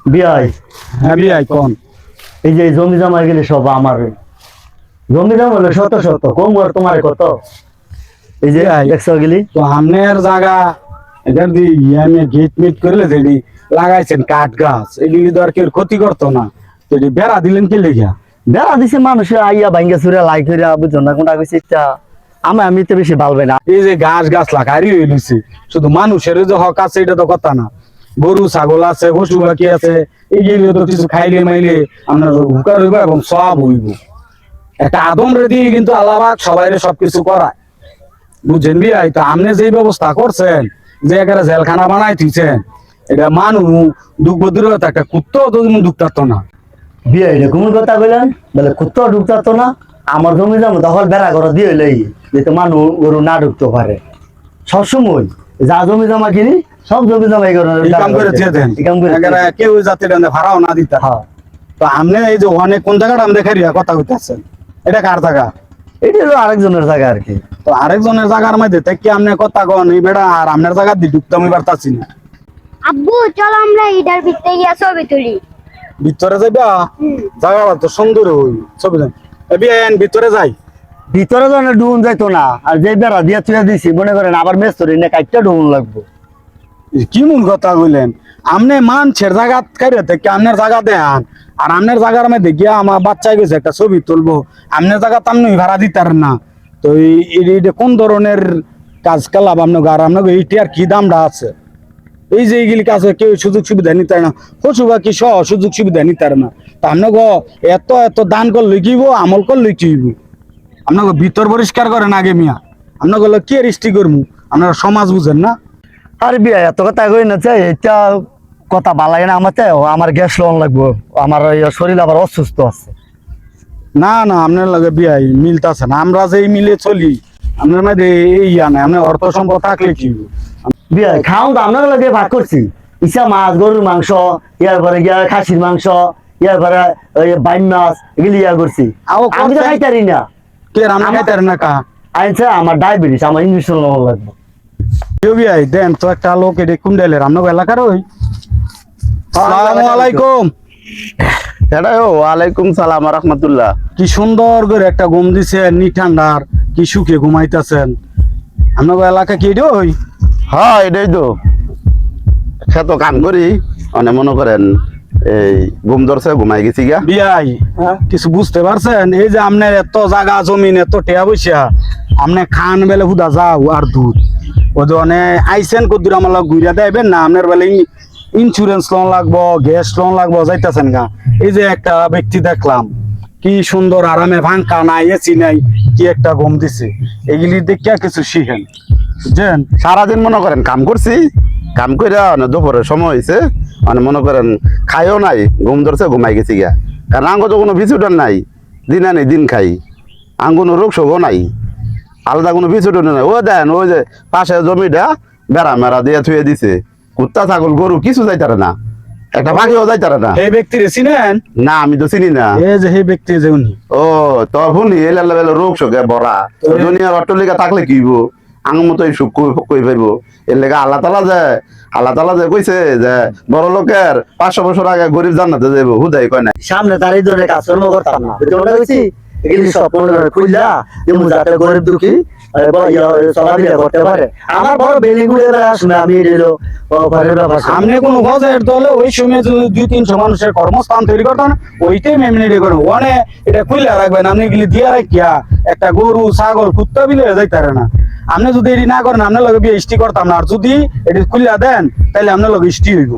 বিয়াই হ্যাঁ বিয়াই কোন এই যে জমি জমা গেলে সব আমার জমি জমা হলো শত শত কম আর তোমার কত এই যে দেখছো গেলি তো আমনের জায়গা এদের দিয়ে আমি গেট মিট করলে যেটি লাগাইছেন কাঠ গাছ এগুলি তো আর কেউ ক্ষতি করতো না তো এটি বেড়া দিলেন কি লেগা বেড়া দিছে মানুষের আইয়া ভাঙ্গা চুরা লাই করিয়া বুঝছো না কোনটা কইছে ইচ্ছা আমি তো বেশি ভালবে না এই যে গাছ গাছ লাগাই হইলিছে শুধু মানুষের যে হক আছে এটা তো কথা না গরু ছাগল আছে পশু পাখি আছে এগুলি তো কিছু খাইলে মাইলে আমরা উপকার হইব এবং সব হইব একটা আদম রেডি কিন্তু আল্লাহ সবাই সবকিছু করায় বুঝছেন বিয়াই তো আপনি যে ব্যবস্থা করছেন যে একটা জেলখানা বানাই দিচ্ছেন এটা মানুষ দুঃখ দূরত একটা কুত্তাও তো দুঃখ থাকতো না বিয়ে এটা কোন কথা বললেন বলে কুত্তা ঢুকতো না আমার জমি জমা তখন বেড়া করে দিয়ে লই যাতে মানুষ গরু না ঢুকতে পারে সবসময় যা জমি জমা কিনি সব জমি জমা এই কাম করে দিয়ে দেন কেউ যাতে ভাড়াও না দিতে তো আপনি এই যে অনেক কোন জায়গাটা আমি দেখাই কথা কইতেছেন এটা কার জায়গা এটা হলো আরেকজনের জায়গা আর কি তো আরেকজনের জায়গার মধ্যে থেকে আপনি কথা কন এই বেড়া আর আপনার জায়গা দিয়ে ঢুকতে আমি পারতাছি না আব্বু চলো আমরা ইডার ভিতরে গিয়া ছবি তুলি ভিতরে যাইবা জায়গাটা তো সুন্দর হই ছবি ভিতরে যাই ভিতরে যেন ডুবন যাইতো না আর যে বেড়া দিয়া তুই দিছি মনে করেন আবার মেস্তরি না কাইটটা ডুবন লাগবো কি মূল কথা কইলেন আপনি মানছের জায়গা কাইরে থেকে আপনার জায়গা দেন আর আপনার জায়গার মধ্যে গিয়া আমার বাচ্চা গেছে একটা ছবি তুলবো আপনার জায়গা তো আপনি ভাড়া দিতার না তো এইটা কোন ধরনের কাজ কালাম আপনার আর আপনার এইটি আর কি দামটা আছে এই যে এইগুলি কাছে কেউ সুযোগ সুবিধা নিতে না পশু পাখি সহ সুযোগ সুবিধা নিতে না তা আপনার এত এত দান করলে কিব আমল করলে কিব আপনার ভিতর পরিষ্কার করেন আগে মিয়া আপনার কি রিস্টি করবো আপনারা সমাজ বুঝেন না আর বিয়া এত কথা কই না চাই এটা কথা ভালো লাগে না আমার চাই আমার গ্যাস লোন লাগবো আমার শরীর আবার অসুস্থ আছে না না আপনার লাগে বিয়াই মিলতেছে না আমরা যে মিলে চলি আপনার মধ্যে এই ইয়া নাই আপনার অর্থ সম্পদ থাকলে কি বিয়া খাও তো আপনার লাগে ভাগ করছি ইচ্ছা মাছ গরুর মাংস ইয়ার পরে গিয়া খাসির মাংস ইয়ার পরে বাইন মাছ এগুলি ইয়া করছি আমি তো খাইতারি না কে রান্না খাইতারেন না কা আইনছে আমার ডায়াবেটিস আমার ইঞ্জেকশন লোন লাগবে বিয়াই দেন তো একটা লোক এটা কুন্ডাইলের আপনার এলাকার ওই আসসালামু আলাইকুম ওয়ালাইকুম সালাম রাহমাতুল্লাহ কি সুন্দর করে একটা ঘুম দিছে নি ঠান্ডার কি সুখে ঘুমাইতেছেন আপনার এলাকা কি এটা ওই হ্যাঁ এটাই তো সে তো কাম করি মানে মনে করেন এই ঘুম ধরছে ঘুমাই গেছি গা বিয়াই কিছু বুঝতে পারছেন এই যে আপনার এত জায়গা জমিন এত টেয়া বসিয়া আপনি খান বেলে হুদা যাও আর দুধ ও যে আইসেন কদ্দুর আমার ঘুরিয়া দেবেন না আপনার বেলে ইন্স্যুরেন্স লোন লাগবো গ্যাস লোন লাগবো যাইতেছেন গা এই যে একটা ব্যক্তি দেখলাম কি সুন্দর আরামে ভাঙ্কা নাই এসি নাই কি একটা ঘুম দিছে এগুলি দেখে কিছু শিখেন বুঝছেন সারাদিন মনে করেন কাম করছি কাম করে দুপুরের সময় হয়েছে মানে মনে করেন খাইও নাই ঘুম ধরছে ঘুমাই গেছি গা কারণ আঙ্গ তো কোনো বিছুটন নাই দিন আনি দিন খাই আঙ্গ কোনো রোগ শোকও নাই আলাদা কোনো বিছুটন নাই ও দেন ওই যে পাশে জমিটা বেড়া মেরা দিয়ে থুয়ে দিছে কুত্তা ছাগল গরু কিছু যাইতারে না একটা পাখিও যাইতারে না এই ব্যক্তিরে চিনেন না আমি তো চিনি না এই যে এই ব্যক্তি যে উনি ও তো শুনি এলা রোগ শোকে বড়া দুনিয়ার অট্টলিকা থাকলে কি হইব আঙুর মতো সুখ কই পাইবো এর লেগে আল্লাহ তালা যে কইছে যে বড় লোকের 500 বছর আগে গরিব জান্নাতে যাইবো হুদাই কয় না সামনে তার এই ধরনের কাজকর্ম করতাম না তোমরা কইছি এগুলি সব খুললা যে যাতে গরিব দুঃখী চলাফেরা করতে পারে আমার বড় বেলি গুড়ে আসবে আমি সামনে কোন গজের দলে ওই সময় যদি 200-300 মানুষের কর্মস্থান তৈরি করতেন ওইটাই মেমনি করো ওনে এটা খুললা রাখবেন আপনি গেলে দিয়া রাখিয়া একটা গরু ছাগল কুত্তা বিলে যাইতারে না আপনি যদি এটি না করেন আপনার লগে বিয়ে ইষ্টি করতাম না আর যদি এটি খুললা দেন তাহলে আপনার লগে ইষ্টি হইব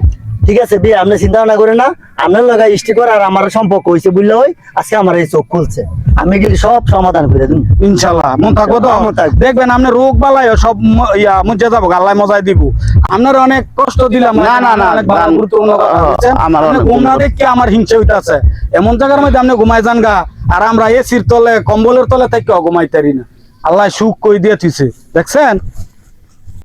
ঠিক আছে বিয়ে আপনি চিন্তা ভাবনা করেন না আপনার লগে ইষ্টি করে আর আমার সম্পর্ক হয়েছে বুঝলে ওই আজকে আমার এই চোখ খুলছে আমি গেলে সব সমাধান করে দিন ইনশাল্লাহ মন থাকবো তো দেখবেন আপনার রোগ বালাই সব ইয়া মজা যাবো আল্লাহ মজাই দিব আপনার অনেক কষ্ট দিলাম না না না আমার ঘুম না দেখে আমার হিংসা হইতাছে এমন জায়গার মধ্যে আপনি ঘুমাই যান গা আর আমরা এসির তলে কম্বলের তলে থেকে ঘুমাইতারি না আল্লাহ সুখ কই দিয়ে থুইছে দেখছেন